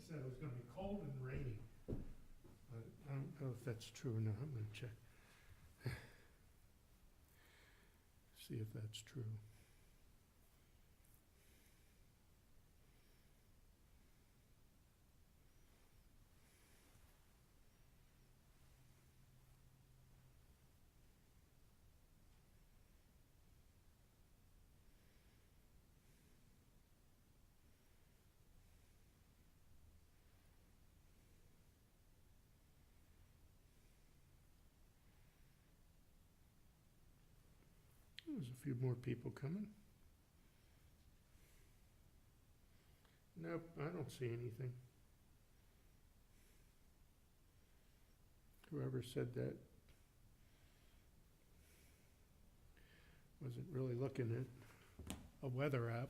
said it was going to be cold and rainy. But I don't know if that's true or not. I'm going to check. See if that's true. There's a few more people coming. Nope, I don't see anything. Whoever said that wasn't really looking at a weather app.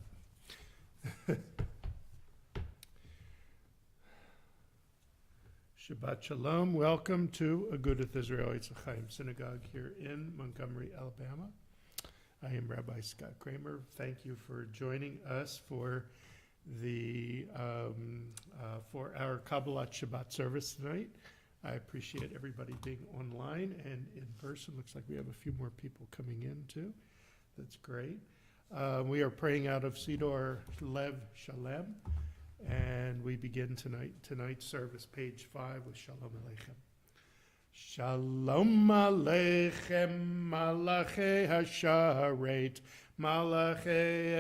Shabbat Shalom. Welcome to Agudath Israel Etz Ahayem Synagogue here in Montgomery, Alabama. I am Rabbi Scott Kramer. Thank you for joining us for the for our Kabbalat Shabbat service tonight. I appreciate everybody being online and in person. Looks like we have a few more people coming in too. That's great. We are praying out of Sidor Lev Shalem, and we begin tonight's service, page 5, with Shalom Aleichem. Shalom Aleichem, Malachei Hasharet, Malachei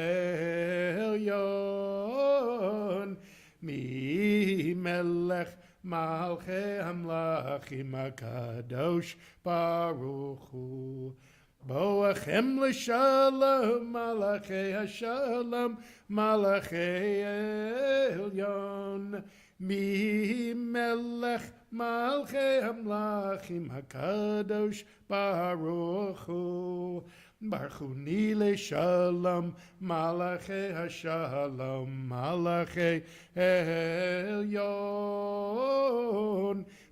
Elyon, Mi Melech Malchei Hamlachim HaKadosh Baruch Hu. Boachem l'shalom, Malachei Hashalom, Malachei Elyon, Mi Melech Malchei Hamlachim HaKadosh Baruch Hu. Barchuni l'shalom, Malachei Hashalom, Malachei Elyon,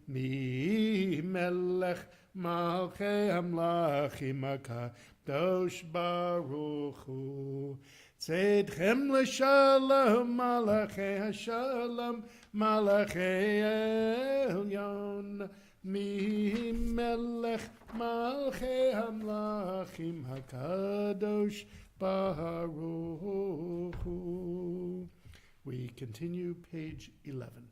Mi Melech Malchei Hamlachim HaKadosh Baruch Hu. Tzedchem l'shalom, Malachei Hashalom, Malachei Elyon, Mi Melech Malchei Hamlachim HaKadosh Baruch Hu. We continue, page 11.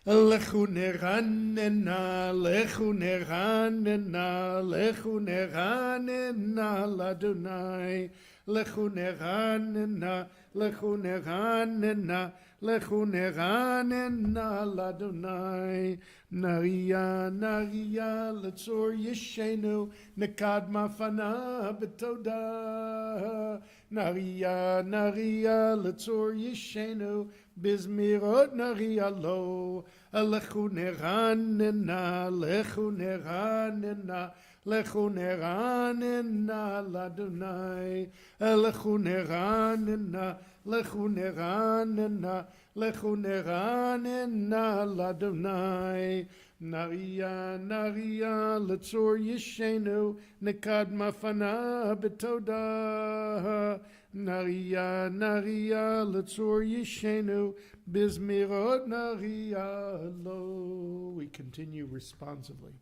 Lechu neranena, lechu neranena, lechu neranena l'Adonai. Lechu neranena, lechu neranena, lechu neranena l'Adonai. Naria, naria, letzor yeshenu, nekad mafana betoda. Naria, naria, letzor yeshenu, bizmirot naria lo. Lechu neranena, lechu neranena, lechu neranena l'Adonai. Lechu neranena, lechu neranena, lechu neranena l'Adonai. Naria, naria, letzor yeshenu, nekad mafana betoda. Naria, naria, letzor yeshenu, bizmirot naria lo. We continue responsively.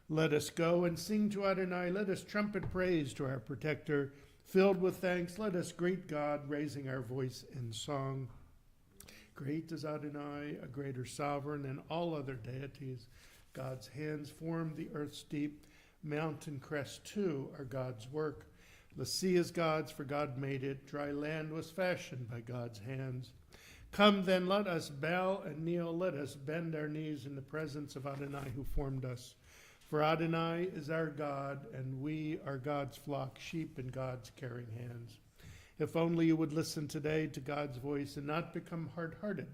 Let us go and sing to Adonai. Let us trumpet praise to our protector. Filled with thanks, let us greet God, raising our voice in song. Great is Adonai, a greater sovereign than all other deities. God's hands formed the earth's deep. Mountain crests too are God's work. The sea is God's, for God made it. Dry land was fashioned by God's hands. Come then, let us bow and kneel. Let us bend our knees in the presence of Adonai who formed us. For Adonai is our God, and we are God's flock, sheep in God's caring hands. If only you would listen today to God's voice and not become hard-hearted,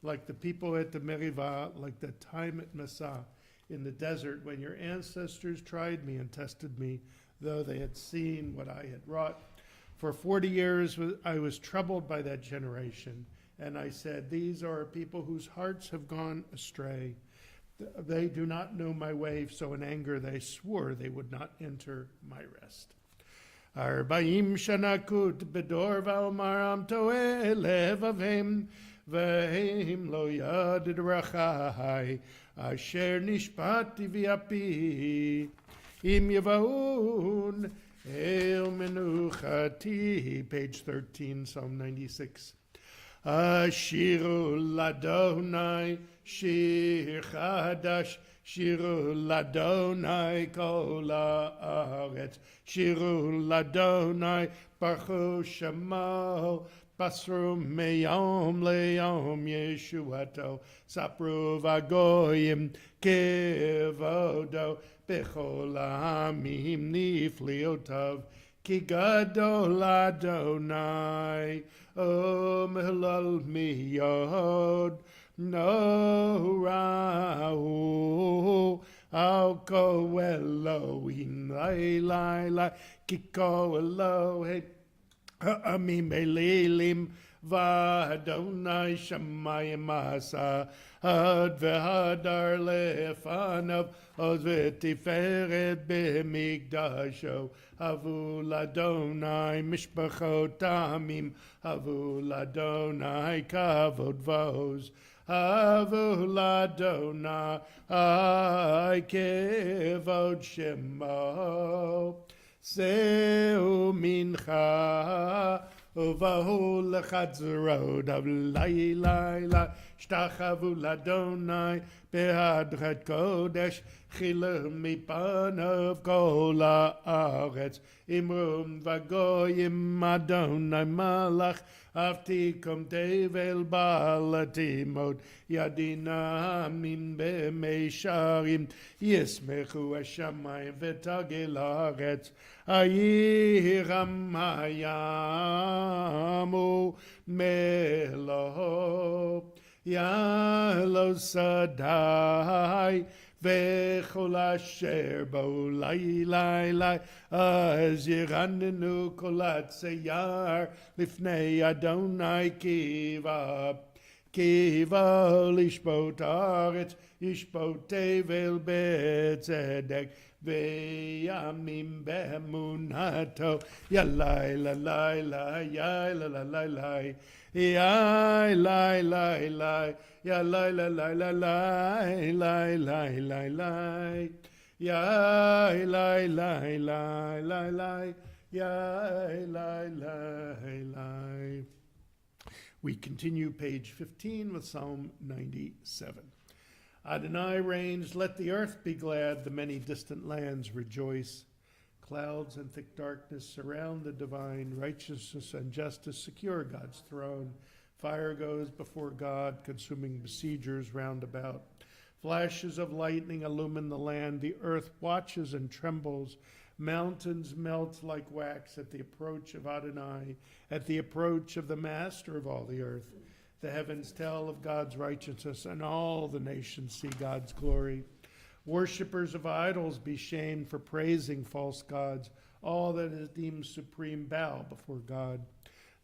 like the people at the Merivah, like the time at Massah in the desert when your ancestors tried me and tested me, though they had seen what I had wrought. For 40 years I was troubled by that generation, and I said, these are a people whose hearts have gone astray. They do not know my way, so in anger they swore they would not enter my rest. Arba'im shanakut bedor va'omar am to'eh levavim והם לא יד דרכי, אשר נשפטתי ויפי. אם יבואון אל מנוחתי, page 13, Psalm 96. שירו לאדוני שיר חדש, שירו לאדוני כל הארץ, שירו לאדוני ברכו שמו, בסרו מיום ליום ישועתו, ספרו והגויים כבודו, בכל העמים נפלאותיו, כי גדול אדוני, ומהלל מיוד, נורא הוא, על כה אלוהים, לי, כי כה אלוהים, העמים אלילים, ואדוני שמיים עשה, הוד והדר לפניו, עוז ותפארת במקדשו. הבו לאדוני משפחות עמים, הבו לאדוני כבוד ועוז. הבו לאדוני כבוד שמו. שאו מנחה ובאו לחצרות, לילה השתחוו לאדוני בהדרת קודש, חילם מפניו כל הארץ. אמרו וגויים אדוני מלך, אבטיקום תבל בעל תימוד, ידין העמים במישרים, ישמחו השמיים ותגל הארץ. הירם הים ומלואו, יעלו שדי וכל אשר בו. לילה אז ירננו כל הצייר לפני אדוני קיבה לשפוט הארץ, ישפוט תבל בצדק וימים באמונתו. ילילה לילה ילילה לילה ילילה לילה ילילה לילה לילה לילה לילה. We continue page 15 with Psalm 97. Adonai reigns, let the earth be glad, the many distant lands rejoice. Clouds and thick darkness surround the divine, righteousness and justice secure God's throne. Fire goes before God, consuming besiegers round about. Flashes of lightning illumine the land, the earth watches and trembles. Mountains melt like wax at the approach of Adonai, at the approach of the Master of all the earth. The heavens tell of God's righteousness, and all the nations see God's glory. Worshippers of idols be shamed for praising false gods. All that is deemed supreme bow before God.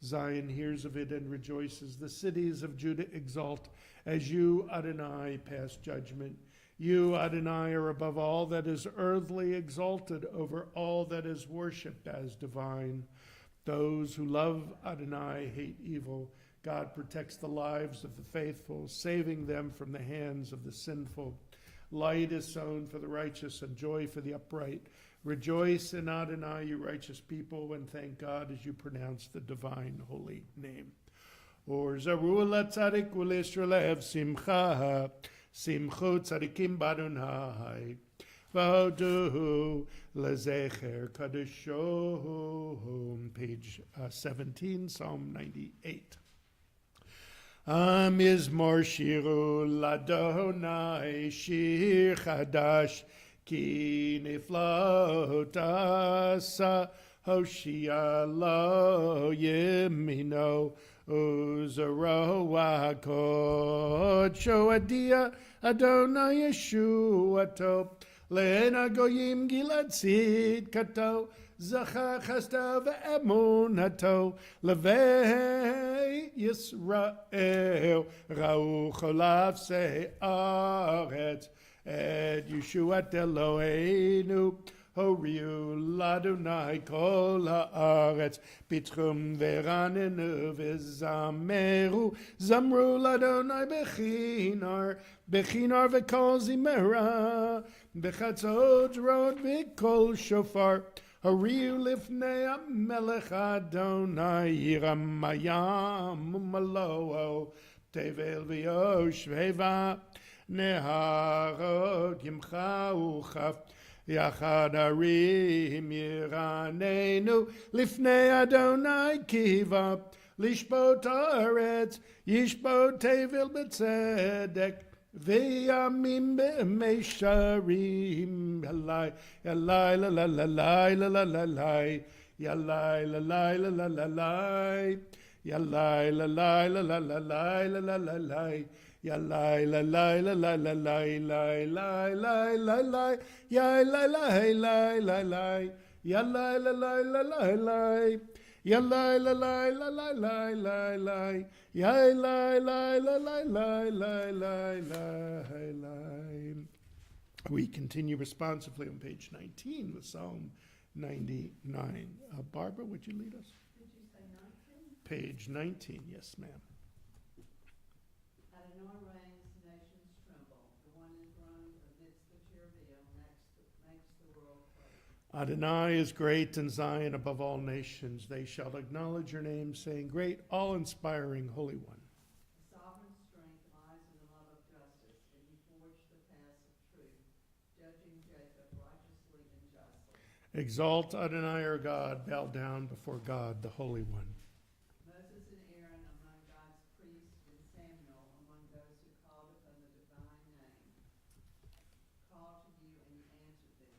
Zion hears of it and rejoices. The cities of Judah exult as you, Adonai, pass judgment. You, Adonai, are above all that is earthly, exalted over all that is worshipped as divine. Those who love Adonai hate evil. God protects the lives of the faithful, saving them from the hands of the sinful. Light is sown for the righteous and joy for the upright. Rejoice in Adonai, you righteous people, and thank God as you pronounce the divine holy name. Or zaru latzadik u'l'Yisrael simcha, simchu tzadikim b'Adonai, v'hodu lezecher kadeshom. Page 17, Psalm 98. Mizmor shiru l'Adonai shir chadash, ki niflaot asa hoshia lo yemino uzaro hakodsho adia Adonai Yeshuato le'en hagoyim gilad tzidkato zachar chesdav ve'emunato levei Yisrael ra'u cholav se'aretz et Yeshuat Eloheinu Horiu l'Adonai kol haaretz bitchum veranenu v'zameru zamru l'Adonai bechinar v'kol zimera b'chatzot rod v'kol shofar Horiu lifnei HaMelech Adonai Yiramayam Umalo Tevel v'yoshveva Neharot Yimcha Uchaf Yachad Arim Yiranenu Lifnei Adonai Kiva Lishbot Haaretz Yishbot Tevel B'tzedek V'yamim b'meisharim Yalai Yalai la la la la la la la la Yalai la la la la la la Yalai la la la la la la la la la la Yalai la la la la la la la la la la Yalai la la la la Yalai la la la la la Yalai la la la la la la la Yai la la la la la la la. We continue responsively on page 19 with Psalm 99. Barbara, would you lead us? Did you say 19? Page 19, yes, ma'am. Adonai reigns, the nations tremble. The one enthroned amidst the cherubim makes the world quake. Adonai is great in Zion above all nations. They shall acknowledge your name, saying, Great, all-inspiring Holy One. The sovereign strength lies in the love of justice, and you forge the paths of truth, judging Jacob righteously and justly. Exalt Adonai our God, bow down before God, the Holy One. Moses and Aaron among God's priests, and Samuel among those who called upon the divine name, called to you and you answered them.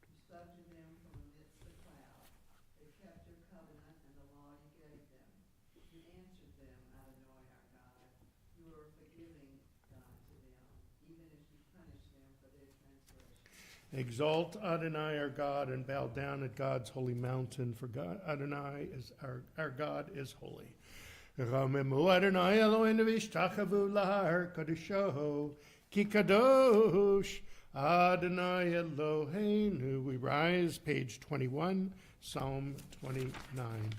You spoke to them from amidst the cloud. They kept your covenant and the law you gave them. You answered them, Adonai our God. You are a forgiving God to them, even as you punish them for their transgression. Exalt Adonai our God and bow down at God's holy mountain, for God, Adonai is our God is holy. Ramemu Adonai Eloheinu v'ishtachavu lahar kadosho ki kadosh Adonai Eloheinu. We rise, page 21, Psalm 29.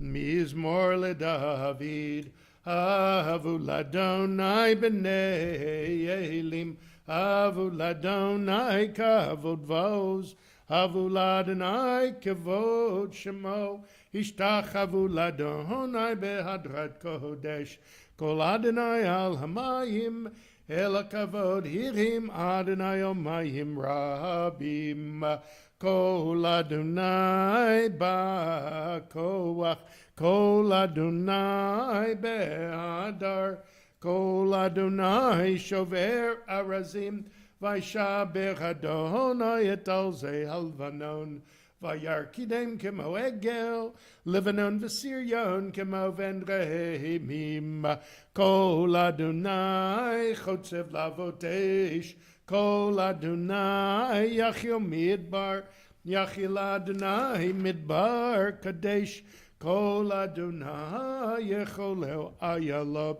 Mizmor leDavid, Avu l'Adonai b'nei Elim, Avu l'Adonai kavod vos, Avu l'Adonai kavod shemo, Ishtachavu l'Adonai behadrat kodesh, Kol Adonai al hamayim, El kavod hirim Adonai omayim rabim, Kol Adonai ba'koach, Kol Adonai be'adar, Kol Adonai shover arazim, Vaishaber Adonai et alzei halvanon, Vayarkidem kemo egel, Lebanon v'Sirion kemo venrehemim, Kol Adonai chotzev lavotesh, Kol Adonai yachil midbar, Yachil Adonai midbar kadesh, Kol Adonai yecholeu ayalot,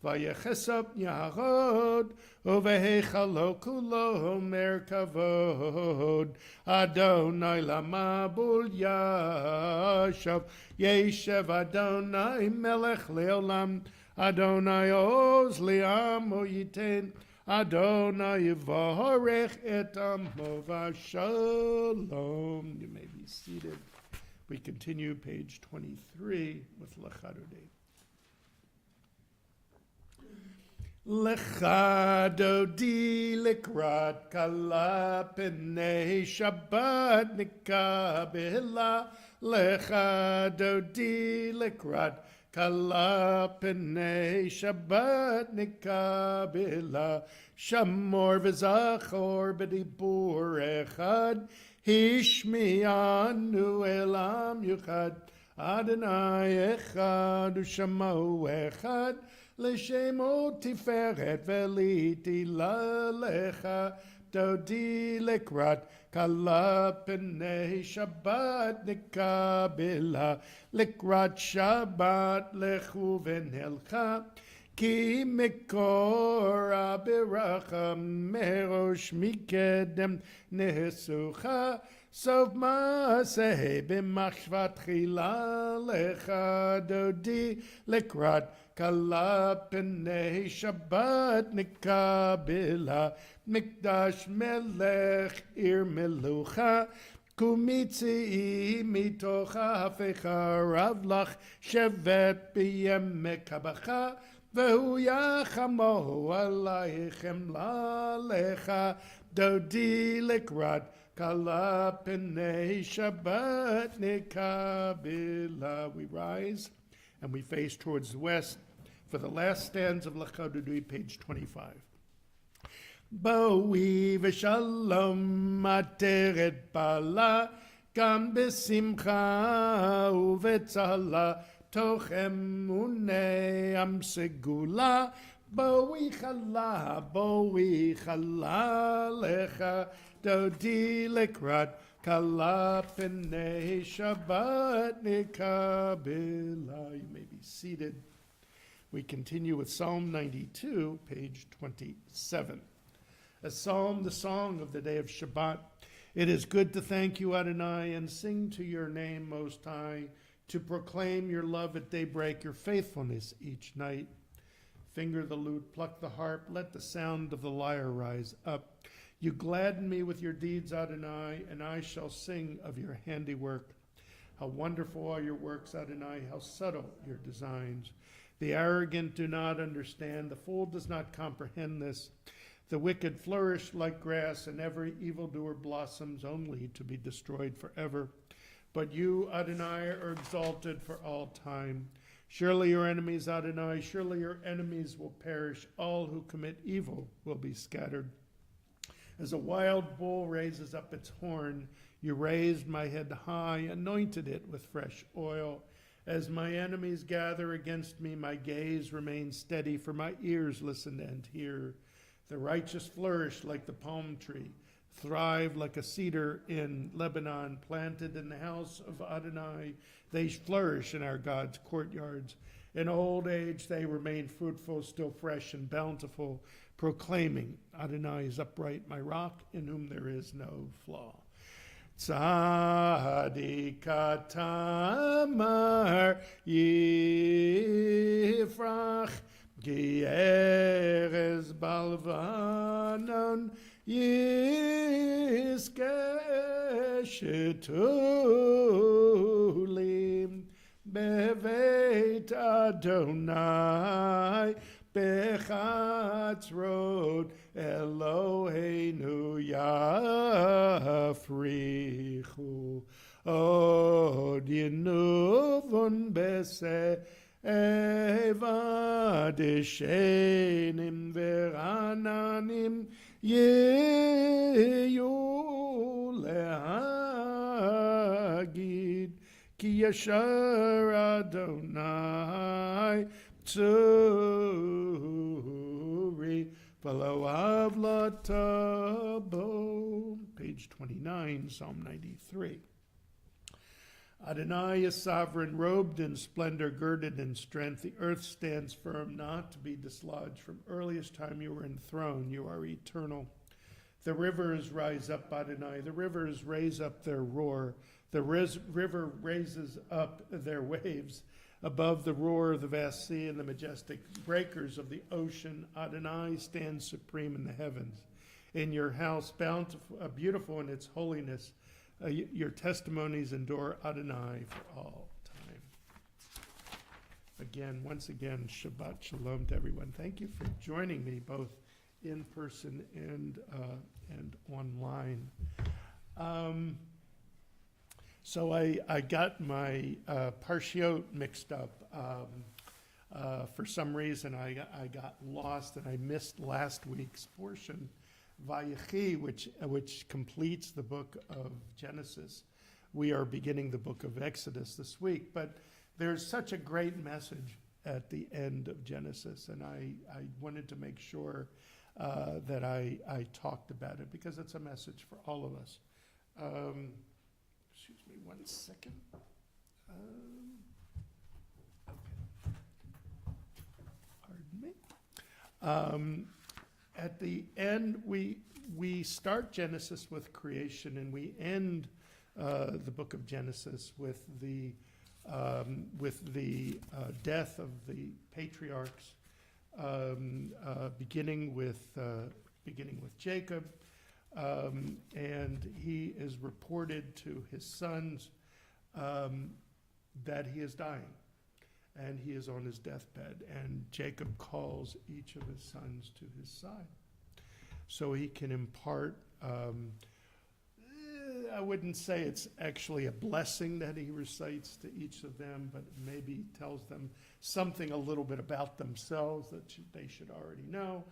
Vayechesop Yaharod, Uvehechalo Kulo Merkavod, Adonai Lamabul Yashav, Yeshev Adonai Melech Leolam, Adonai Oz Liamo Yiten, Adonai Yivorech et Amo Vashalom. You may be seated. We continue page 23 with Lechadodei. Lecha dodi likrat kala p'nei Shabbat nikabela. Lecha dodi likrat kala p'nei Shabbat nikabela. Shamor v'zachor b'dibur echad, Hishmianu elam yuchad. Adonai echad u'shamo echad. L'shemo tiferet veliti lalecha dodi lekrat kala p'nei Shabbat nikabela. Lekrat Shabbat lechu v'nelcha כי מקורה ברכה מראש מקדם נסוכה סוף מעשה במחשבה תחילה לך דודי לקראת כלה פני שבת נקבלה מקדש מלך עיר מלוכה קומי צאי מתוך ההפכה רב לך שבט בימי קבחה והוא יחמו עלייך חמלה לך דודי לקראת כלה פני שבת נקבלה. We rise and we face towards the west for the last stanza of L'Chododui, page 25. בואי ושלום עטרת בעלה, גם בשמחה ובצהלה, תוך אמוני עם סגולה. בואי חלה לך, דודי לקראת כלה פני שבת נקבלה. You may be seated. We continue with Psalm 92, page 27. A psalm, the song of the day of Shabbat. It is good to thank you, Adonai, and sing to your name, Most High, to proclaim your love at daybreak, your faithfulness each night. Finger the lute, pluck the harp, let the sound of the lyre rise up. You gladden me with your deeds, Adonai, and I shall sing of your handiwork. How wonderful are your works, Adonai, how subtle your designs. The arrogant do not understand, the fool does not comprehend this. The wicked flourish like grass, and every evildoer blossoms only to be destroyed forever. But you, Adonai, are exalted for all time. Surely your enemies, Adonai, surely your enemies will perish. All who commit evil will be scattered. As a wild bull raises up its horn, you raised my head high, anointed it with fresh oil. As my enemies gather against me, my gaze remains steady, for my ears listen and hear. The righteous flourish like the palm tree, thrive like a cedar in Lebanon, planted in the house of Adonai. They flourish in our God's courtyards. In old age they remain fruitful, still fresh and bountiful, proclaiming, Adonai is upright, my rock, in whom there is no flaw. Tzadik tamar yifrach ki erez balvanon yizke shetulim beveit Adonai bechatzrot Eloheinu yafrichu od yenuvon be'seva deshenim verananim yeyu lehagid ki yashar Adonai tzuri v'lo avlatabo. Page 29, Psalm 93. Adonai is sovereign, robed in splendor, girded in strength. The earth stands firm, not to be dislodged. From earliest time you were enthroned, you are eternal. The rivers rise up, Adonai. The rivers raise up their roar. The river raises up their waves above the roar of the vast sea and the majestic breakers of the ocean. Adonai stands supreme in the heavens. In your house, bountiful, beautiful in its holiness, your testimonies endure, Adonai, for all time. Once again, Shabbat Shalom to everyone. Thank you for joining me both in person and online. So I got my parshiot mixed up. For some reason, I got lost and I missed last week's portion, Vayechi, which completes the book of Genesis. We are beginning the book of Exodus this week, but there's such a great message at the end of Genesis, and I wanted to make sure that I talked about it because it's a message for all of us. Excuse me 1 second. Okay. Pardon me. At the end, we start Genesis with creation, and we end the book of Genesis with the death of the patriarchs, beginning with Jacob, and he is reported to his sons that he is dying, and he is on his deathbed, and Jacob calls each of his sons to his side so he can impart, I wouldn't say it's actually a blessing that he recites to each of them, but maybe tells them something a little bit about themselves that they should already know.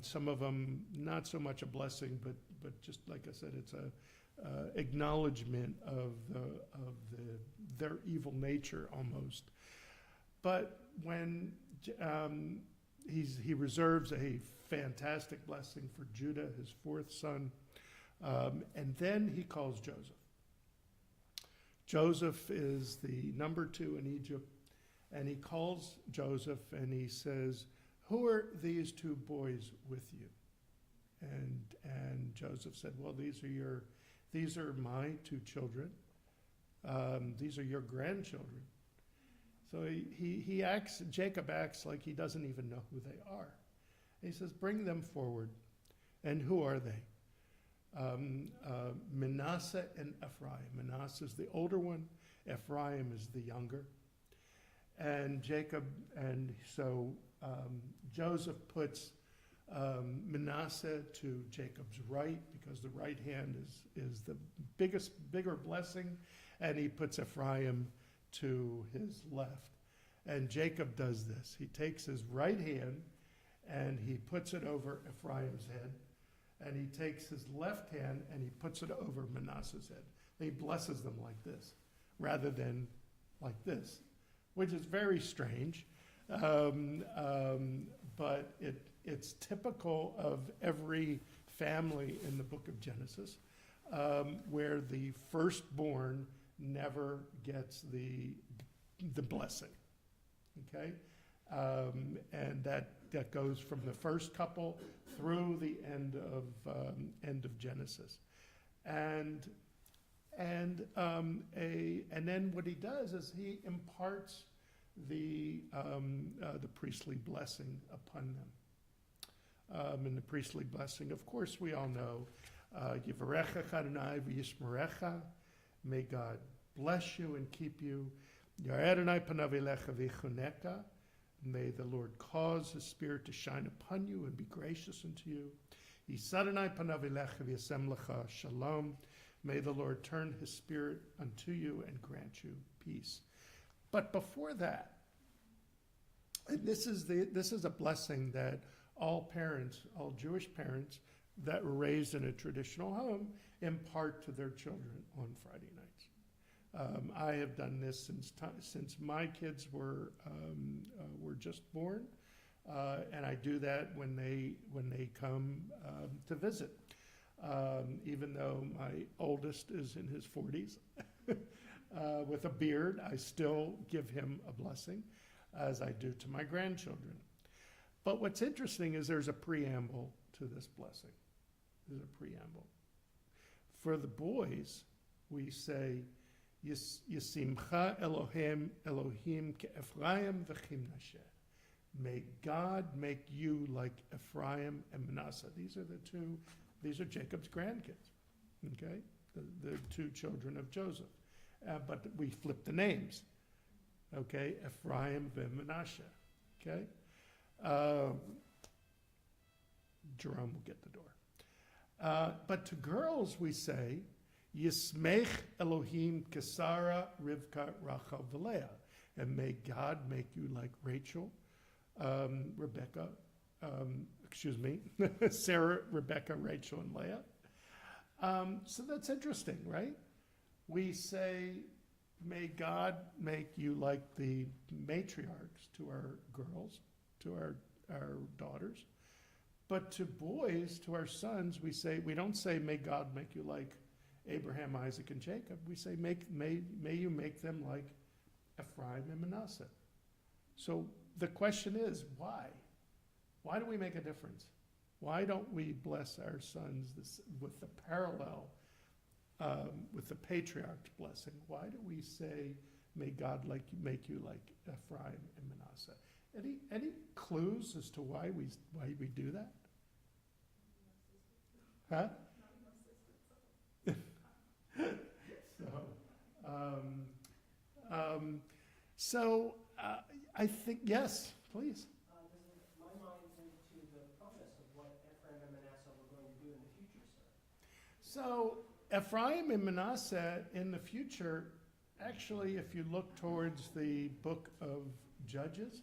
Some of them, not so much a blessing, but just like I said, it's a acknowledgement of their evil nature almost. But when he reserves a fantastic blessing for Judah, his fourth son, and then he calls Joseph. Joseph is the number 2 in Egypt, and he calls Joseph and he says, "Who are these 2 boys with you?" And Joseph said, "Well, these are my 2 children. These are your grandchildren." So Jacob acts like he doesn't even know who they are. He says, "Bring them forward." And who are they? Manasseh and Ephraim. Manasseh is the older one. Ephraim is the younger. And Joseph puts Manasseh to Jacob's right, because the right hand is the bigger blessing, and he puts Ephraim to his left. And Jacob does this. He takes his right hand and he puts it over Ephraim's head, and he takes his left hand and he puts it over Manasseh's head. And he blesses them like this rather than like this, which is very strange. But it's typical of every family in the book of Genesis, where the firstborn never gets the blessing. Okay, and that goes from the first couple through the end of Genesis, and then what he does is he imparts the priestly blessing upon them. And the priestly blessing, of course, we all know, Yivarecha Adonai v'yishmerecha, may God bless you and keep you. Yareh Adonai panav elecha v'choneka, may the Lord cause his spirit to shine upon you and be gracious unto you. Yisad Adonai panav elecha v'yasem lecha shalom, may the Lord turn his spirit unto you and grant you peace. But before that, and this is a blessing that all Jewish parents that were raised in a traditional home, impart to their children on Friday nights. I have done this since my kids were just born, and I do that when they come to visit. Even though my oldest is in his 40s, with a beard, I still give him a blessing, as I do to my grandchildren. But what's interesting is there's a preamble to this blessing. There's a preamble. For the boys, we say, Yisimcha Elohim ke'Ephraim v'chimnashe. May God make you like Ephraim and Manasseh. These are Jacob's grandkids, okay? The 2 children of Joseph. But we flip the names, okay? Ephraim and Manasseh, okay? Jerome will get the door. But to girls we say, Yismech Elohim Kesara Rivka Rachel V'Leah, and may God make you like Rachel, Rebecca, Sarah, Rebecca, Rachel, and Leah. So that's interesting, right? We say, may God make you like the matriarchs to our girls, to our daughters. But to boys, to our sons, we don't say, may God make you like Abraham, Isaac, and Jacob. We say, may you make them like Ephraim and Manasseh. So the question is, why? Why do we make a difference? Why don't we bless our sons with the parallel, with the patriarch's blessing? Why do we say, may God make you like Ephraim and Manasseh? Any clues as to why we do that? Huh? I think, yes, please. My mind into the promise of what Ephraim and Manasseh were going to do in the future, sir. So Ephraim and Manasseh in the future, actually, if you look towards the book of Judges,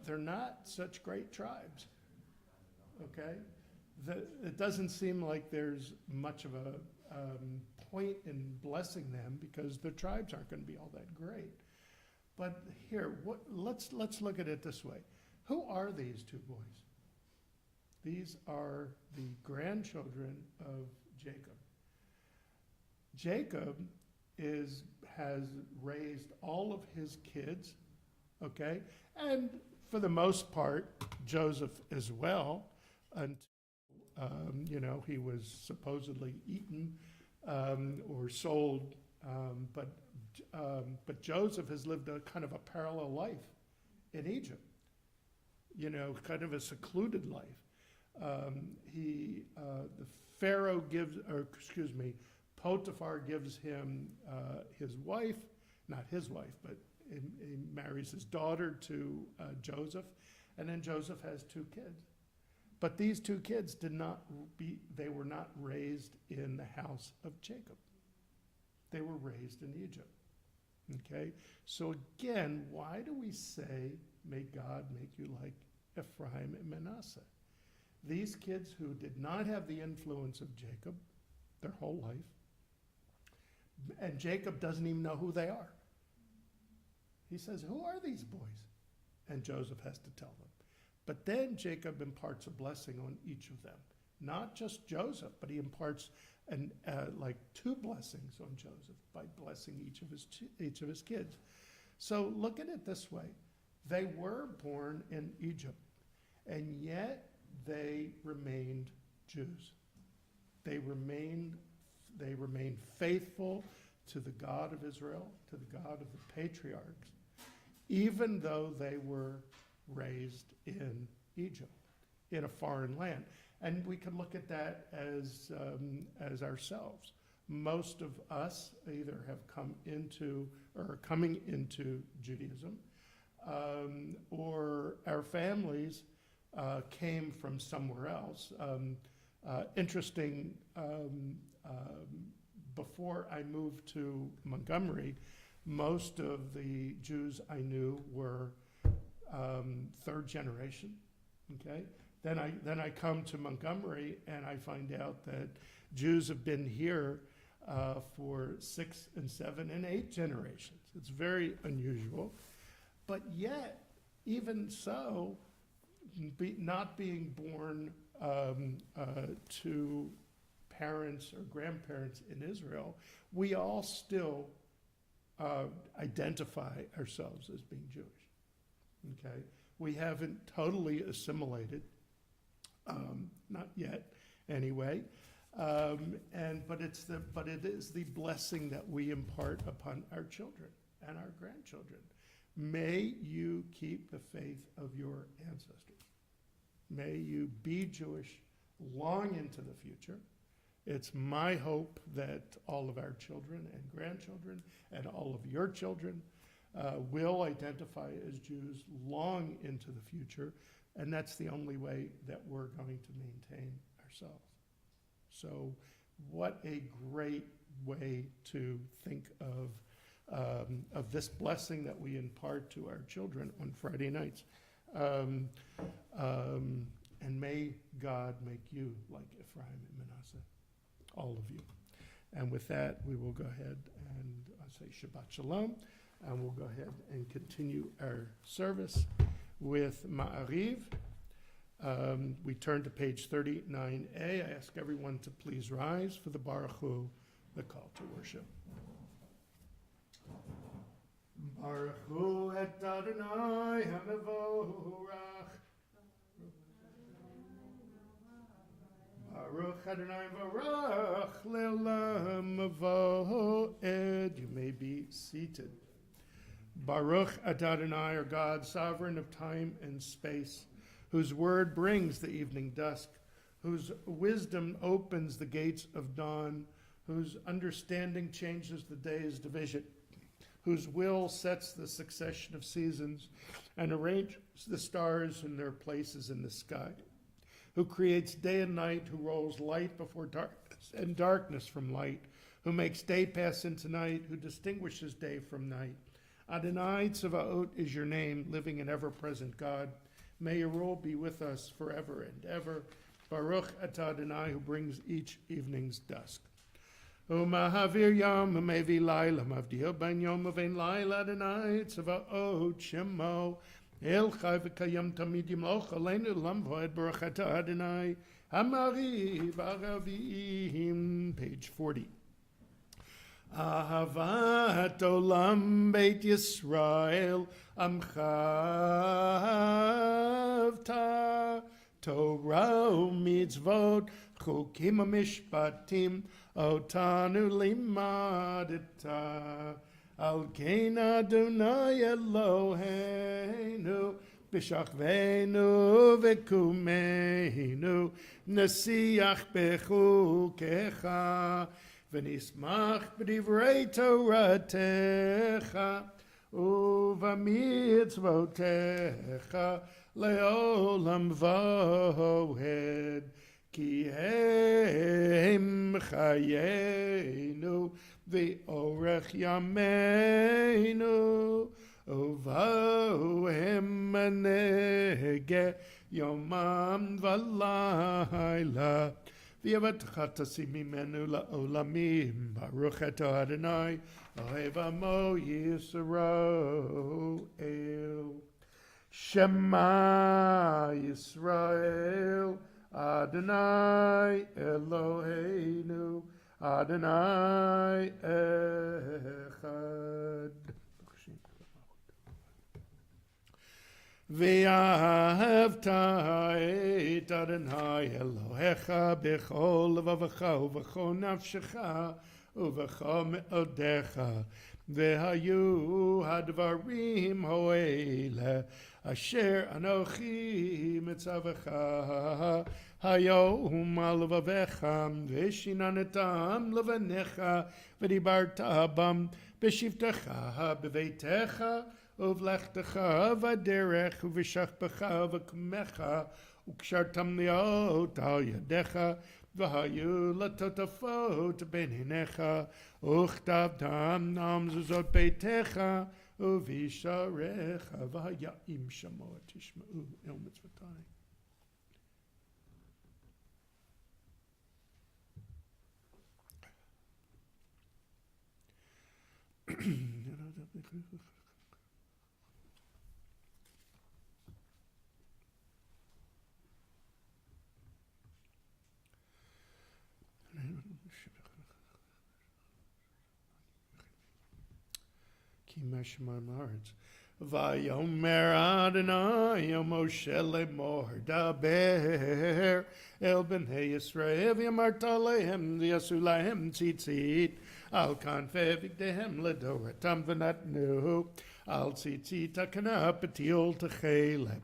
they're not such great tribes. Okay? It doesn't seem like there's much of a point in blessing them because their tribes aren't going to be all that great. But here, let's look at it this way. Who are these two boys? These are the grandchildren of Jacob. Jacob has raised all of his kids, okay? And for the most part, Joseph as well, until he was supposedly eaten or sold, but Joseph has lived a kind of a parallel life in Egypt, kind of a secluded life. The Pharaoh Potiphar gives him his wife, not his wife, but he marries his daughter to Joseph, and then Joseph has two kids. But these two kids they were not raised in the house of Jacob. They were raised in Egypt. Okay? So again, why do we say, may God make you like Ephraim and Manasseh? These kids who did not have the influence of Jacob their whole life, and Jacob doesn't even know who they are. He says, who are these boys? And Joseph has to tell them. But then Jacob imparts a blessing on each of them. Not just Joseph, but he imparts like two blessings on Joseph by blessing each of his kids. So look at it this way. They were born in Egypt, and yet they remained Jews. They remained faithful to the God of Israel, to the God of the patriarchs, even though they were raised in Egypt, in a foreign land. And we can look at that as ourselves. Most of us either have come into or are coming into Judaism, or our families came from somewhere else. Interesting, before I moved to Montgomery, most of the Jews I knew were third generation, okay? Then I come to Montgomery and I find out that Jews have been here for 6 and 7 and 8 generations. It's very unusual. But yet, even so, not being born to parents or grandparents in Israel, we all still identify ourselves as being Jewish. Okay, we haven't totally assimilated, not yet, anyway. But it is the blessing that we impart upon our children and our grandchildren. May you keep the faith of your ancestors. May you be Jewish long into the future. It's my hope that all of our children and grandchildren and all of your children will identify as Jews long into the future, and that's the only way that we're going to maintain ourselves. So what a great way to think of this blessing that we impart to our children on Friday nights. And may God make you like Ephraim and Manasseh, all of you. And with that, we will go ahead and say Shabbat Shalom, and we'll go ahead and continue our service with Ma'ariv. We turn to page 39a. I ask everyone to please rise for the Baruch Hu, the call to worship. Baruch hu et Adonai ha'mevorach. Baruch Adonai Baruch Le'olam Avoed. You may be seated. Baruch Adonai, our God, sovereign of time and space, whose word brings the evening dusk, whose wisdom opens the gates of dawn, whose understanding changes the day's division, whose will sets the succession of seasons and arranges the stars in their places in the sky, who creates day and night, who rolls light before darkness and darkness from light, who makes day pass into night, who distinguishes day from night. Adonai Tzavaot is your name, living and ever-present God. May your rule be with us forever and ever. Baruch atah Adonai, who brings each evening's dusk. U'mahavir yom u'mevi laila, mavdil ben yom u'vein laila, Adonai Tzavaot shemo. El chai v'kayam tamid yimloch aleinu lamvoed baruch atah Adonai hamari v'aravim. Page 40. Ahavat olam beit Yisrael amchavta Torah u'mitzvot chukim u'mishpatim otanu limadeta. Al kein Adonai Eloheinu b'shachveinu v'kumeinu nesiach bechukecha v'nismach b'divrei Toratecha uv'mitzvotecha le'olam voed ki hem chayenu v'orech yameinu uvohem manege yomam v'layla v'yavatcha tasim mimenu la'olamim baruch atah Adonai ohev amo Yisrael. Shema Yisrael Adonai Eloheinu Adonai Echad. Ve'ahavta et Adonai Elohecha b'chol levavecha u'v'chol nafshecha u'v'chol me'odecha ve'hayu hadvarim ho'ele asher anochi mitzavecha hayom al levavecha v'shinanetam levanecha v'dibarta bam b'shivtecha b'veitecha uvlechtecha v'derech uv'shachbecha v'kumecha ukshartam liot al yadecha v'hayu latotafot b'ninecha uchtabtam nam zuzot beitecha uvisharecha v'haya'im shamoa tishma'u el mitzvotai. Vayomer Adonai Moshe lemor daber el bnei Yisrael v'yamarta lehem v'yasu lahem tzitzit al kanfei v'gdehem ledoratam v'natnu al tzitzit takana petiol techele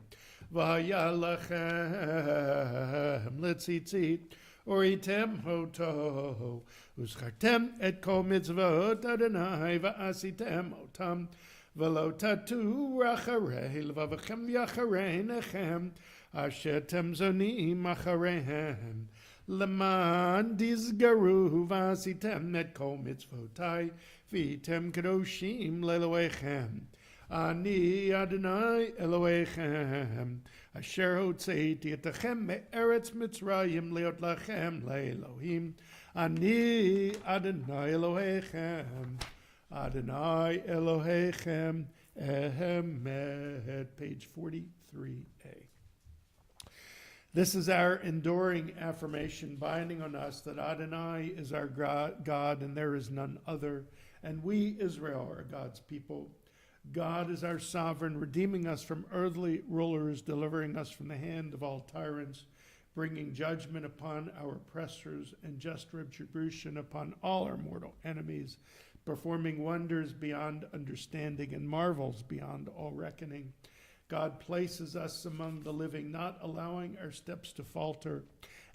v'hayalachem letzitzit Oritem hoto, uschartem et kol mitzvot Adonai va'asitem otam, v'lo tatu racharei levavachem v'yacharei nechem, ashetem zonim achareihem, leman dizgaru va'asitem et kol mitzvotai, v'item kadoshim leloechem. Ani Adonai Elohechem, asher hotzeiti etachem me'eretz Mitzrayim leot lachem le'Elohim. Ani Adonai Elohechem, Adonai Elohechem, ehemet. Page 43a. This is our enduring affirmation, binding on us that Adonai is our God and there is none other, and we, Israel, are God's people. God is our sovereign, redeeming us from earthly rulers, delivering us from the hand of all tyrants, bringing judgment upon our oppressors and just retribution upon all our mortal enemies, performing wonders beyond understanding and marvels beyond all reckoning. God places us among the living, not allowing our steps to falter,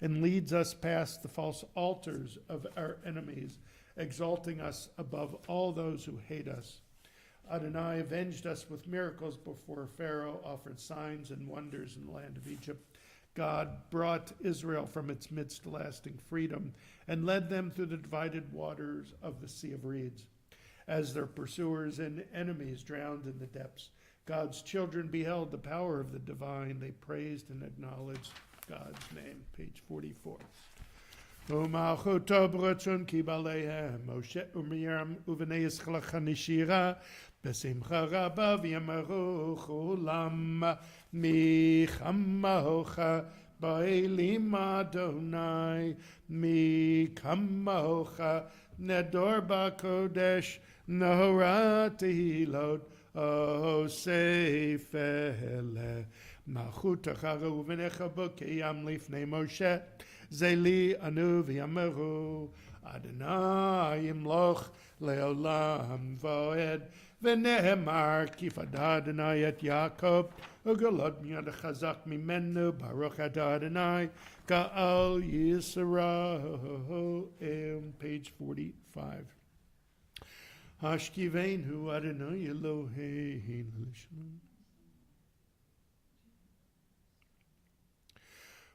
and leads us past the false altars of our enemies, exalting us above all those who hate us. Adonai avenged us with miracles before Pharaoh offered signs and wonders in the land of Egypt. God brought Israel from its midst to lasting freedom and led them through the divided waters of the Sea of Reeds. As their pursuers and enemies drowned in the depths, God's children beheld the power of the divine. They praised and acknowledged God's name. Page 44. ומלכותו ברצון קיבליהם, משה ומרים ובני ישראל חנישירה, בשמחה רבה ויאמרו כולם, מי כמוך באלים אדוני, מי כמוך נדור בקודש, נורא תהילות עושה פלא. מלכותך ראובנך בו קיים לפני משה, זה לי אנו ויאמרו, אדוני ימלוך לעולם ועד, ונאמר כי פדה אדוני את יעקב, וגלות מיד חזק ממנו, ברוך אתה אדוני, גאל ישראל. Page 45. השכיבנו אדוני אלוהינו לשלום.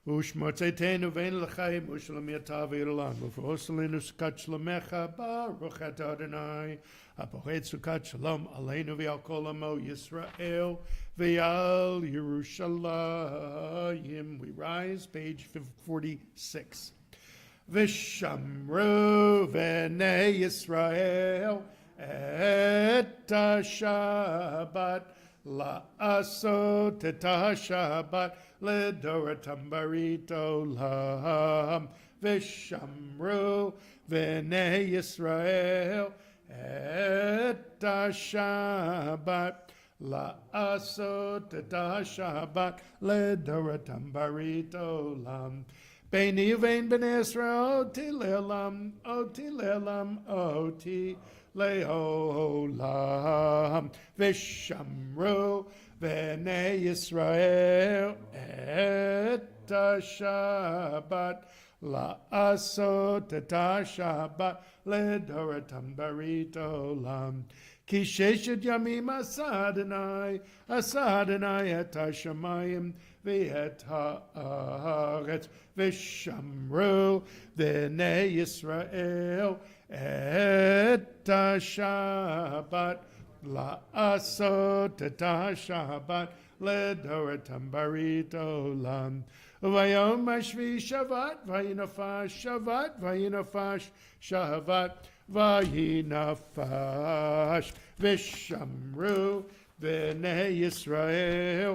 ושמוצאתנו ואין לחיים ושלומי אתה ועולם ופרוס עלינו סוכת שלומך ברוך אתה אדוני הפורט סוכת שלום עלינו ועל כל עמו ישראל ועל ירושלים. We rise, page 46. ושמרו בני ישראל את השבת לעשות את השבת לדורתם ברית עולם. ושמרו בני ישראל את השבת לעשות את השבת לדורתם ברית עולם. ביני ובין בני ישראל אותי לעולם, אותי לעולם, אותי לעולם. ושמרו בני ישראל את השבת לעשות את השבת לדורתם ברית עולם. כי ששת ימים עשה אדוני את השמיים ואת הארץ, ושמרו בני ישראל את השבת לעשות את השבת לדורתם ברית עולם. וביום השביעי שבת וינפש שבת וינפש שבת וינפש. ושמרו בני ישראל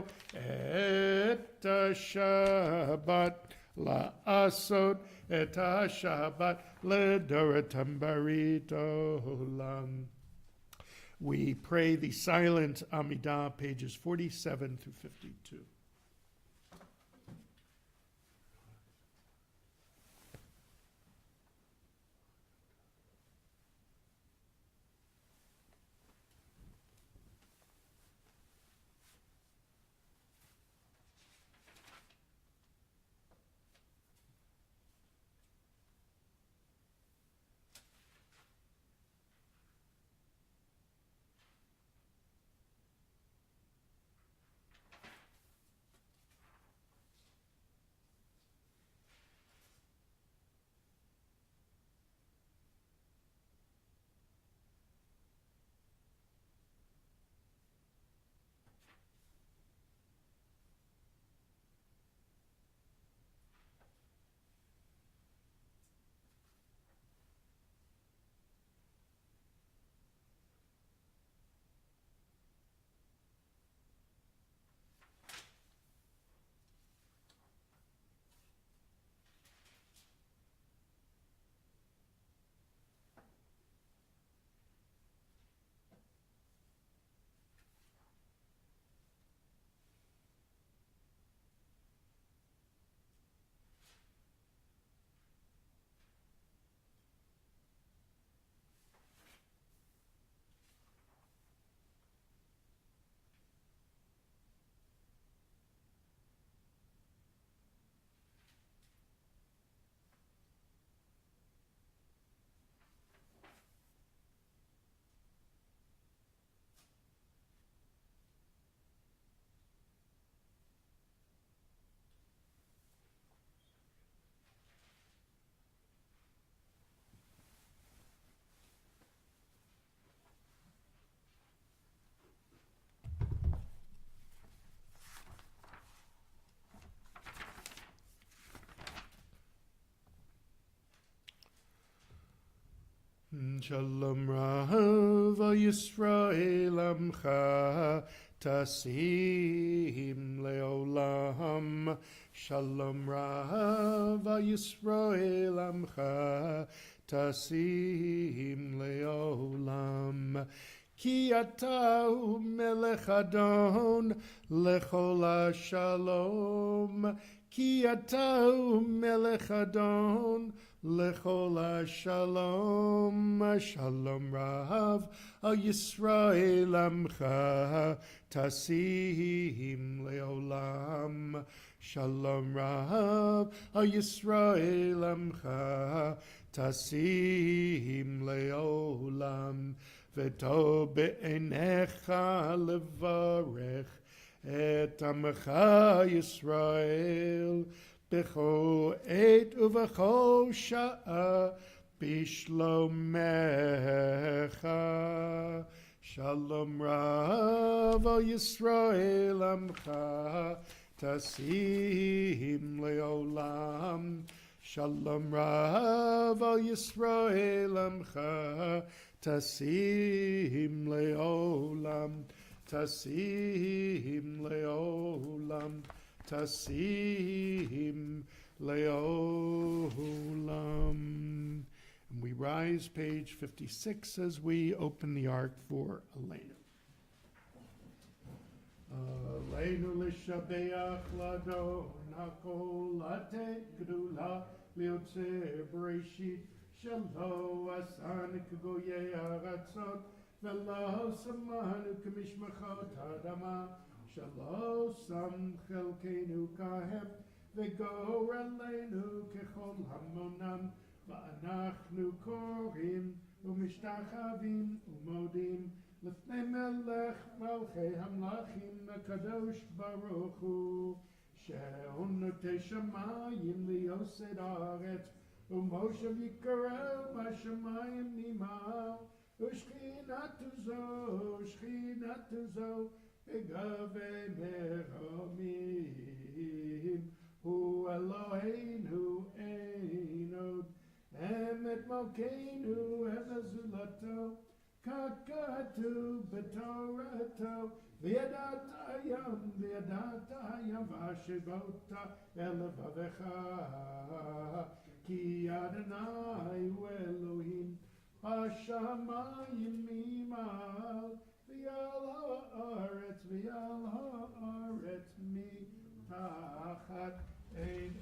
את השבת לעשות את השבת לדורתם ברית עולם. We pray the silent Amidah, pages 47 through 52. Shalom Rav Yisrael Amcha Tasim Leolam. Shalom Rav Yisrael Amcha Tasim Leolam. Ki atah melech Adon lechol shalom. Ki atah melech Adon lechol shalom. Shalom Rav al Yisrael Amcha tasim leolam. Shalom Rav al Yisrael Amcha tasim leolam. V'tov be'einecha levarech et Amcha Yisrael b'chol עת ובכל שעה בשלומך. שלום רב על ישראל עמך תשים לעולם. שלום רב על ישראל עמך תשים לעולם. תשים לעולם. Tasim leolam. And we rise, page 56, as we open the ark for Aleinu. Aleinu l'shabeach ladon hakol late gdula liotze bereshit shelo asan k'goyei haratzot v'lo samanu k'mishmachot hadama. Shalom sam chelkeinu kahem v'gorelenu kechol hamonam v'anachnu korim u'mishtachavim u'modim l'fnei melech malchei hamlachim kadosh baruch hu she'onotei shamayim liyosed haaretz u'moshav yikareu b'shamayim nimal u'shchinatu zo Begave meromim, hu Eloheinu einod, emet malkeinu ezazulato, kakatu betorato, v'yadatayam v'ashivota elevavecha, ki Adonai hu Elohim, hashamayim mimal, V'yal ha'aretz mi tachat ein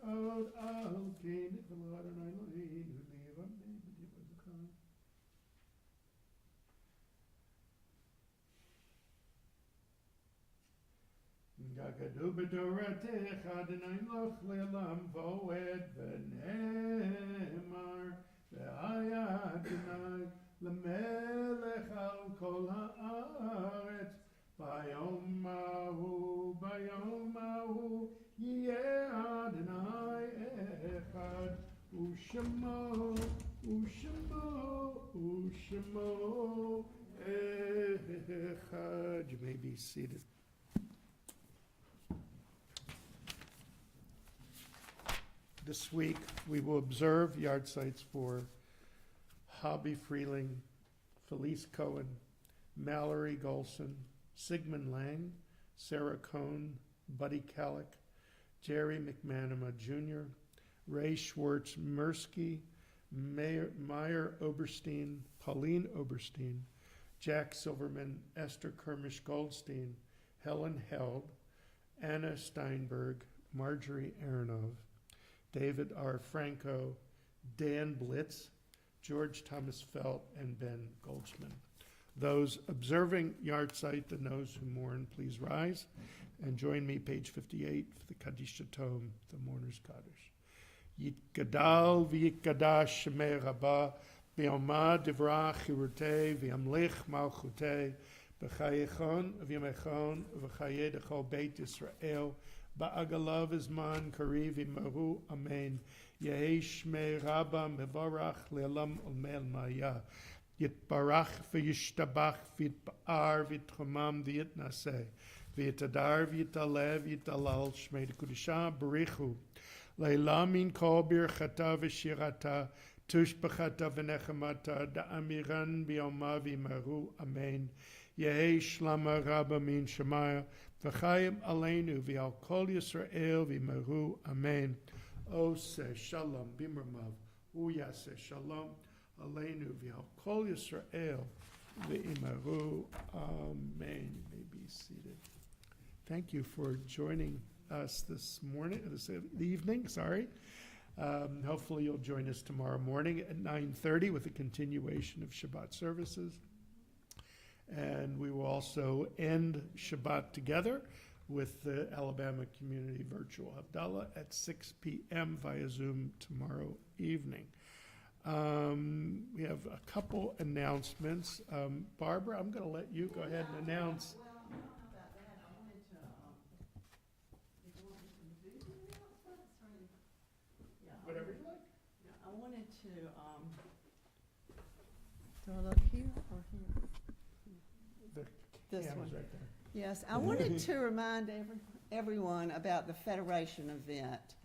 od al kein v'lo Adonai Eloheinu le'avam b'divazacham. Gagadu b'toratech Adonai loch le'alam vo'ed v'ne'emar v'haya Adonai L'melech al kol haaretz bayom mahu yeh Adonai echad u'shemo echad. You may be seated. This week we will observe yard sites for Hobby Freeling, Felice Cohen, Mallory Golson, Sigmund Lang, Sarah Cohn, Buddy Kallick, Jerry McManama Jr., Ray Schwartz Mirsky, Meyer Oberstein, Pauline Oberstein, Jack Silverman, Esther Kermish Goldstein, Helen Held, Anna Steinberg, Marjorie Aronov, David R. Franco, Dan Blitz, George Thomas Felt, and Ben Goldschman. Those observing yard site, the those who mourn, please rise and join me, page 58, for the Kaddish Tome, the Mourner's Kaddish. Yitgadal v'yitgadash shemei rabah v'yomad divrach chirutei v'yamlich malchutei b'chayechon v'yamechon v'chayei dechol beit Yisrael ba'agalav izman kariv v'mahu amen. Yehi shmei rabba mevarach le'olam olmel maya. Yitbarach v'yishtabach v'yitba'ar v'yitchomam v'yitnaseh v'yitadar v'yitalev v'yitalal shmei dekudisha barichu Leila min kol birchata v'shirata Tushbachata v'nechamata da'amiran b'yoma v'imaru amen. Yehi shlama rabba min shemaya v'chayim aleinu v'al kol Yisrael v'imaru amen. Oseh shalom b'mermav uyaseh shalom aleinu v'al kol Yisrael v'imaru amen. You may be seated. Thank you for joining us this evening. Hopefully you'll join us tomorrow morning at 9:30 with a continuation of Shabbat services. And we will also end Shabbat together with the Alabama Community Virtual Havdalah at 6 p.m. via Zoom tomorrow evening. We have a couple announcements. Barbara, I'm going to let you go ahead and announce. Well, I don't know about that. I wanted to, if you want me to do the announcements or you? Yeah. Whatever you like. I wanted to, do I look here or here? The This camera's one. right there. Yes, I wanted to remind everyone about the Federation event.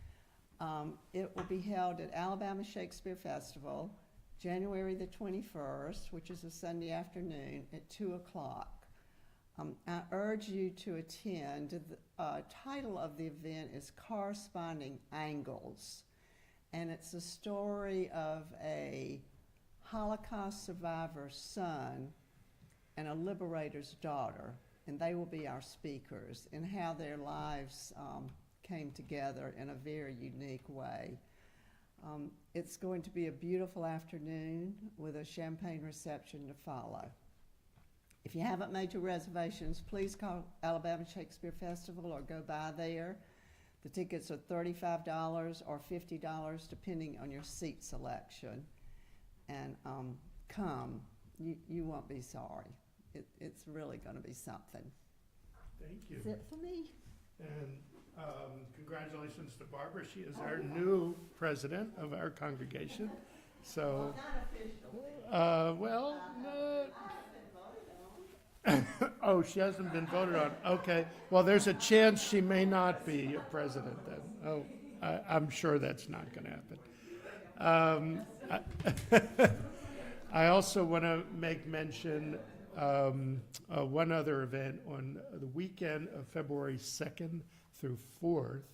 It will be held at Alabama Shakespeare Festival, January the 21st, which is a Sunday afternoon at 2 o'clock. I urge you to attend. The title of the event is Corresponding Angles, and it's the story of a Holocaust survivor's son and a liberator's daughter, and they will be our speakers, and how their lives came together in a very unique way. It's going to be a beautiful afternoon with a champagne reception to follow. If you haven't made your reservations, please call Alabama Shakespeare Festival or go by there. The tickets are $35 or $50 depending on your seat selection. And come, you won't be sorry. It's really going to be something. Thank you. Is it for me? And congratulations to Barbara. She is our new president of our congregation. So, well, oh, she hasn't been voted on. Okay. Well, there's a chance she may not be a president then. Oh, I'm sure that's not going to happen. I also want to make mention one other event on the weekend of February 2nd through 4th.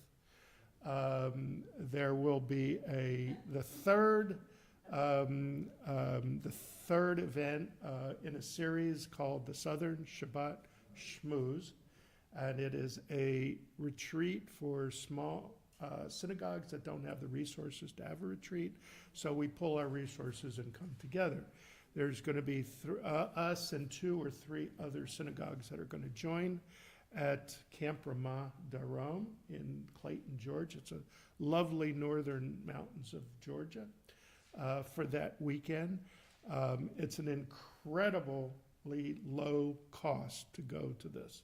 There will be the third event in a series called the Southern Shabbat Shmooze, and it is a retreat for small synagogues that don't have the resources to have a retreat. So we pull our resources and come together. There's going to be us and 2 or 3 other synagogues that are going to join at Camp Ramah Darom in Clayton, Georgia. It's a lovely northern mountains of Georgia for that weekend. It's an incredibly low cost to go to this.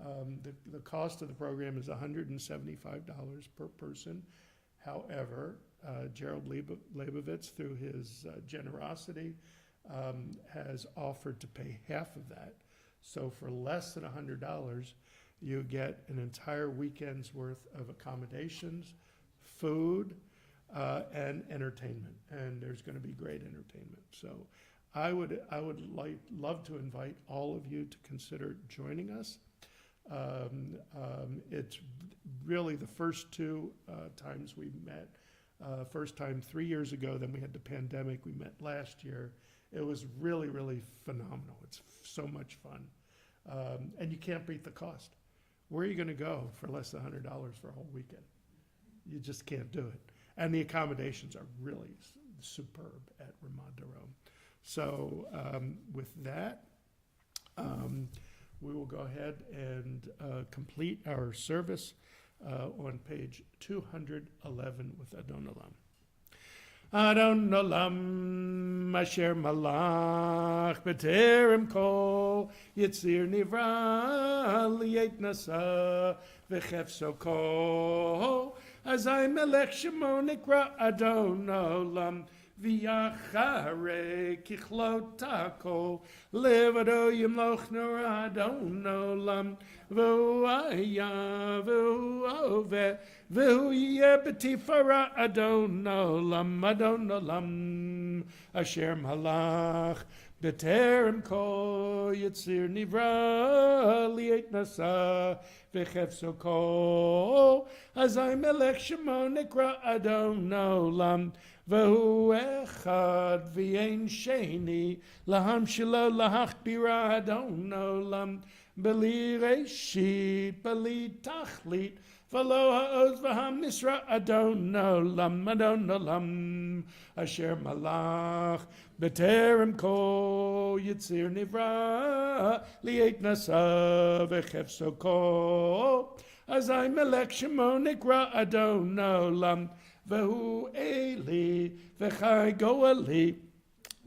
The cost of the program is $175 per person. However, Gerald Leibovitz, through his generosity, has offered to pay half of that. So for less than $100, you get an entire weekend's worth of accommodations, food, and entertainment. And there's going to be great entertainment. So I would love to invite all of you to consider joining us. It's really the first 2 times we met. First time 3 years ago, then we had the pandemic. We met last year. It was really, really phenomenal. It's so much fun. And you can't beat the cost. Where are you going to go for less than $100 for a whole weekend? You just can't do it. And the accommodations are really superb at Ramah Darom. So with that, we will go ahead and complete our service on page 211 with Adon Olam. Adon Olam asher malach b'terem kol yitzir nivra liyet nasa v'chefso kol azay melech shemo nikra Adon Olam V'yachare kichlot takol levado yimloch nor adon olam v'hu aya v'hu ove v'hu yeh b'tifara adon olam asher malach b'terem kol yitzir nivra li'et nasa v'chefso kol azay melech shemo nikra adon olam V'hu echad v'yein sheni laham shelo lahachbira adon olam b'li reshit b'li tachlit v'lo ha'oz v'hamisra adon olam asher malach b'terem kol yitzir nivra li'et nasa v'chefso kol azay melech shemo nikra adon olam V'hu eli v'chai goeli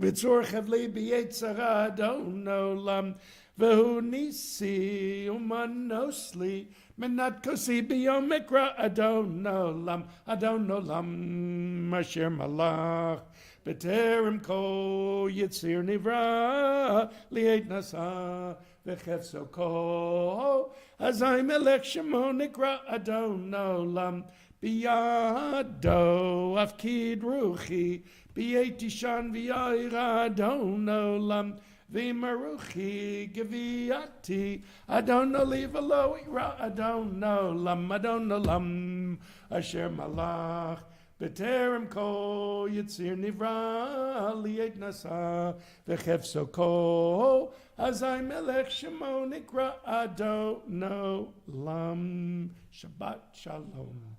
v'tzorchev li b'yetz adon olam v'hu nisi umanosli menat kosi b'yom mikra adon olam asher malach b'terem kol yitzir nivra li'et nasa v'chefso kol azay melech shemo nikra adon olam Biyado afkid ruchi biyetishan v'yaira adon olam v'maruchi geviyati adon oliv alo ira adon olam asher malach b'terem kol yitzir nivra li'et nasa v'chefso kol azay melech shemo nikra adon olam. Shabbat shalom.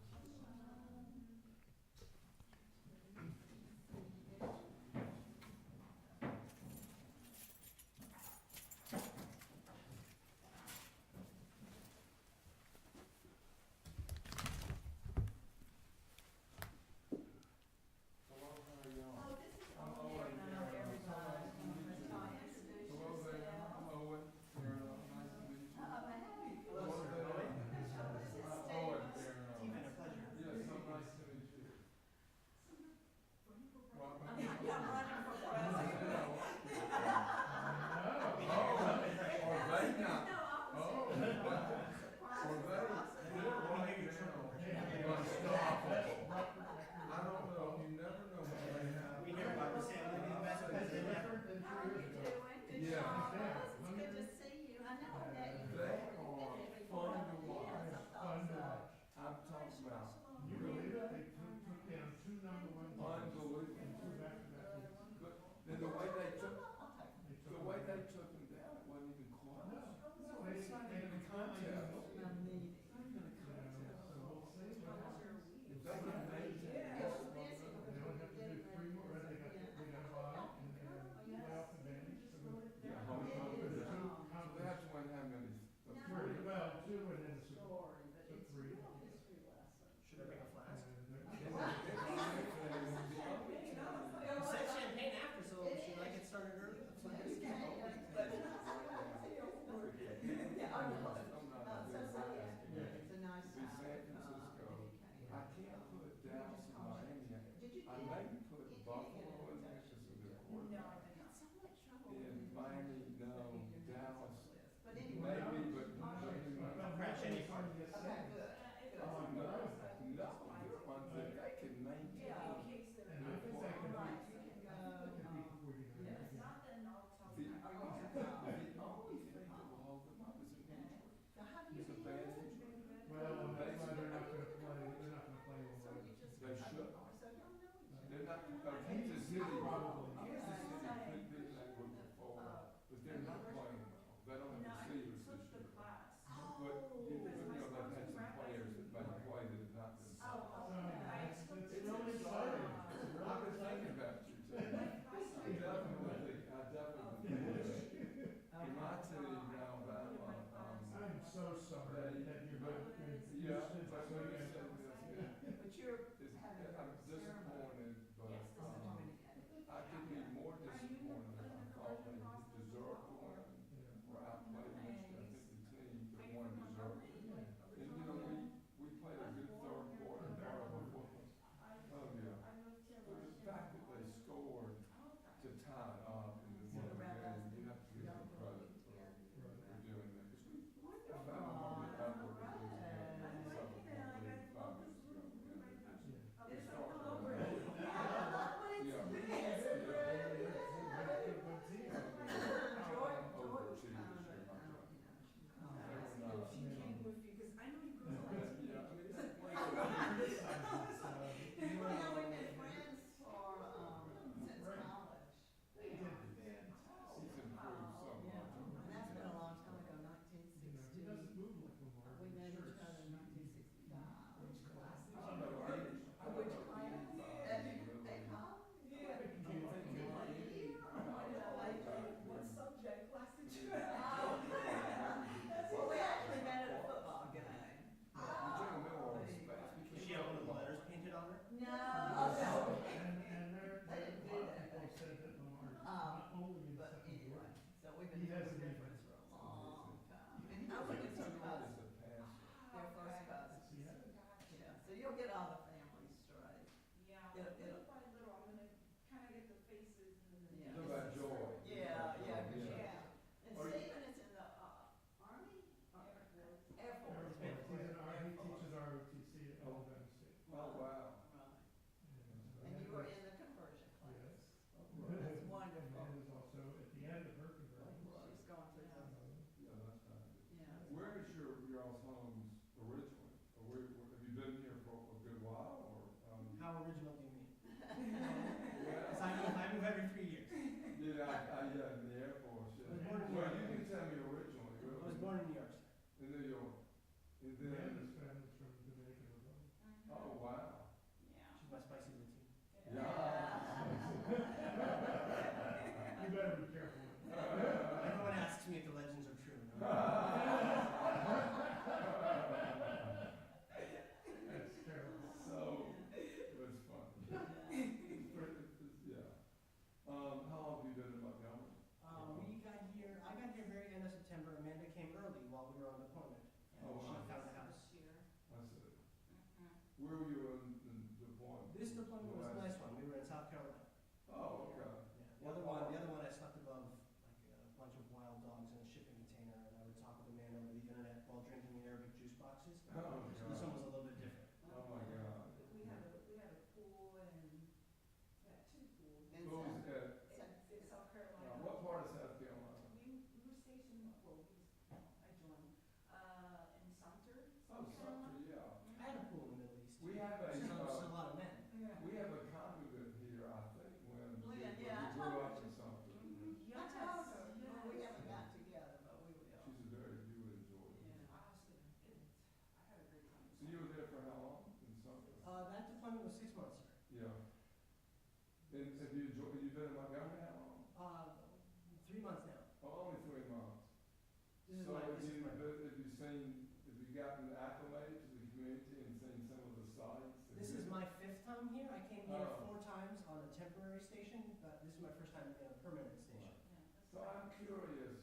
So I'm curious,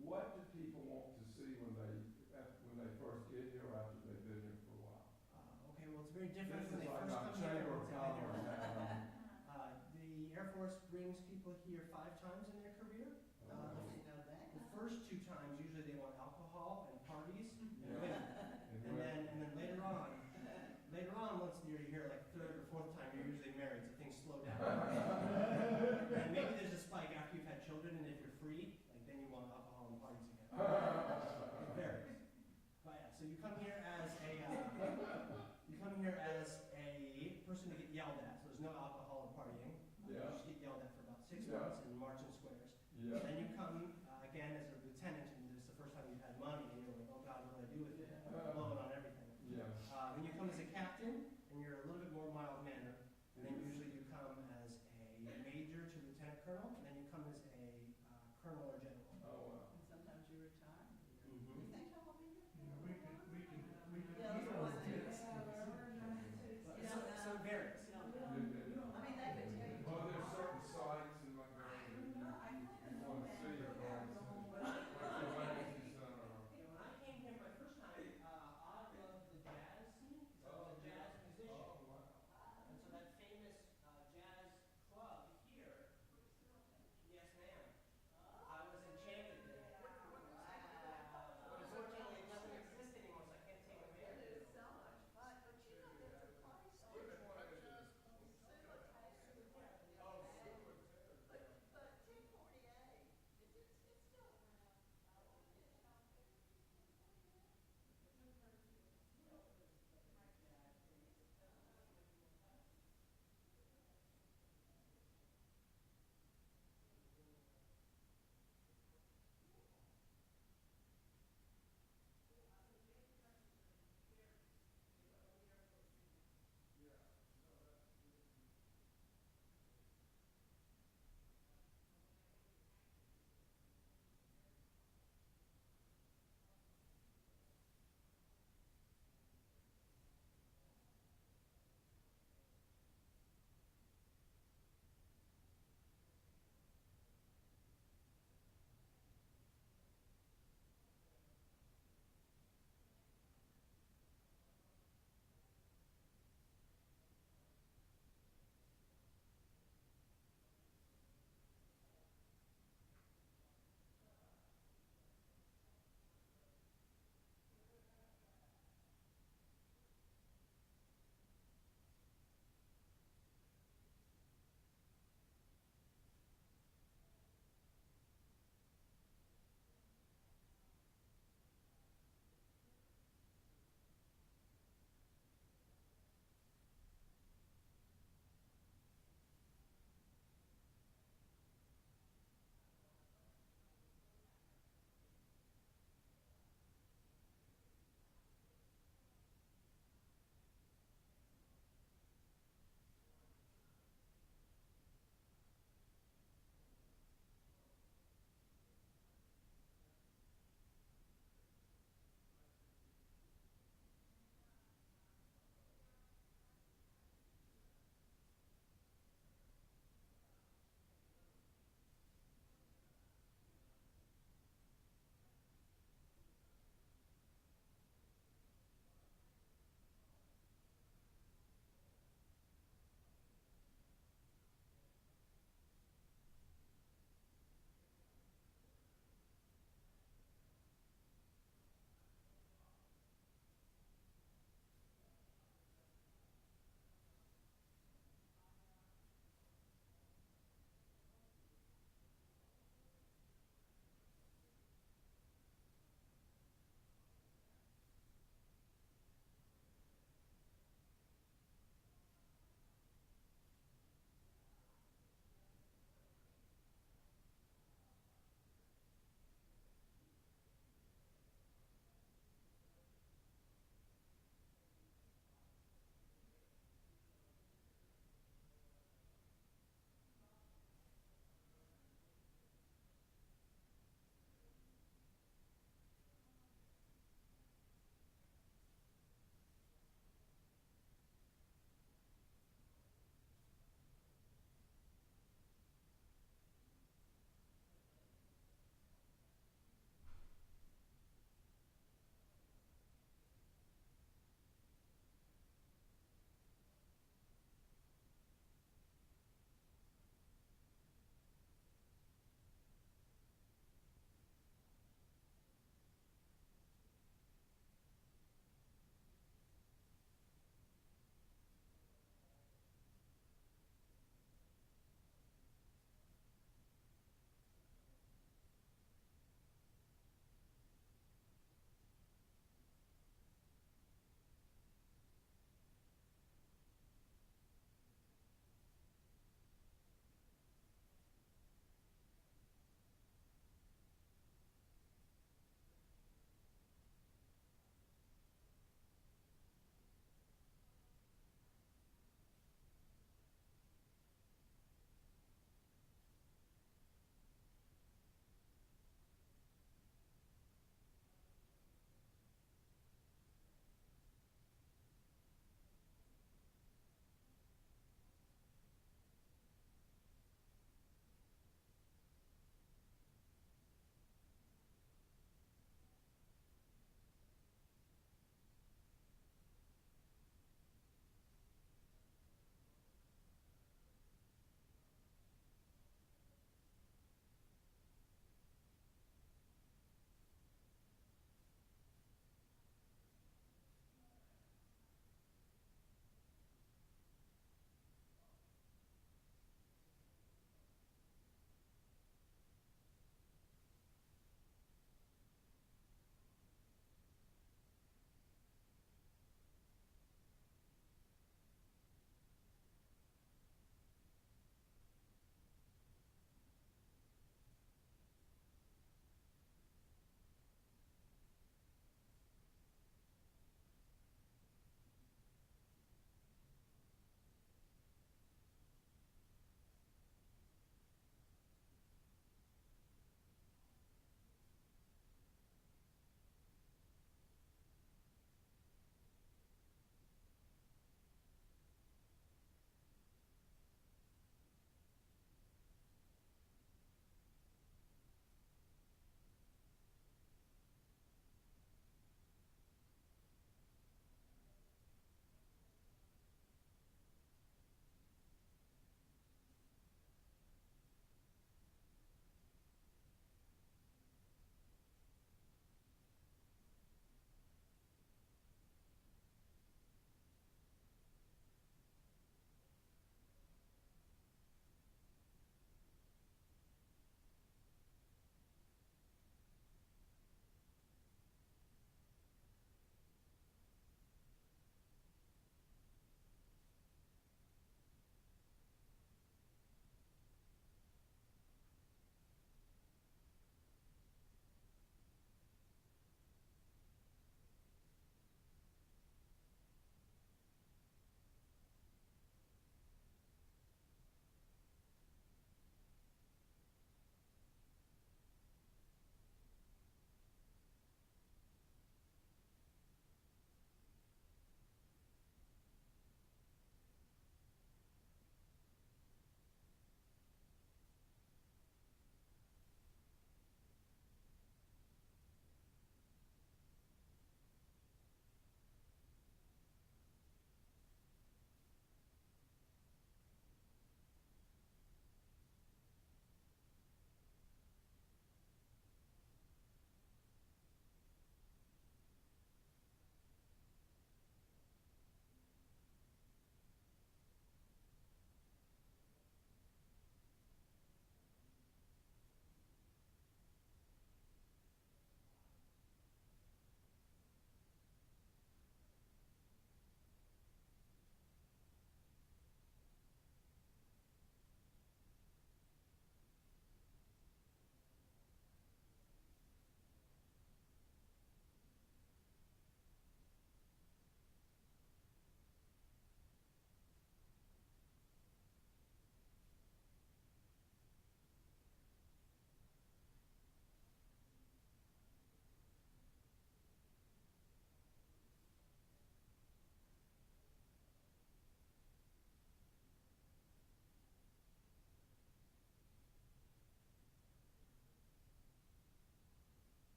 what do people want to see when they first get here or after they've been here for a while? Okay, well, it's very different This when is they like first our come here. Chamber of It's how they Commerce do it. having, The Air Force brings people here 5 times in their career. I didn't know that. The first 2 times, usually they want alcohol and parties and Yeah. women. and And when- then later on, once you're here, like 3rd or 4th time, you're usually married, so things slow down. And maybe there's a spike after you've had children, and if you're free, like then you want alcohol and parties again. It varies. But yeah, so you come here as a person to get yelled at, so there's no alcohol.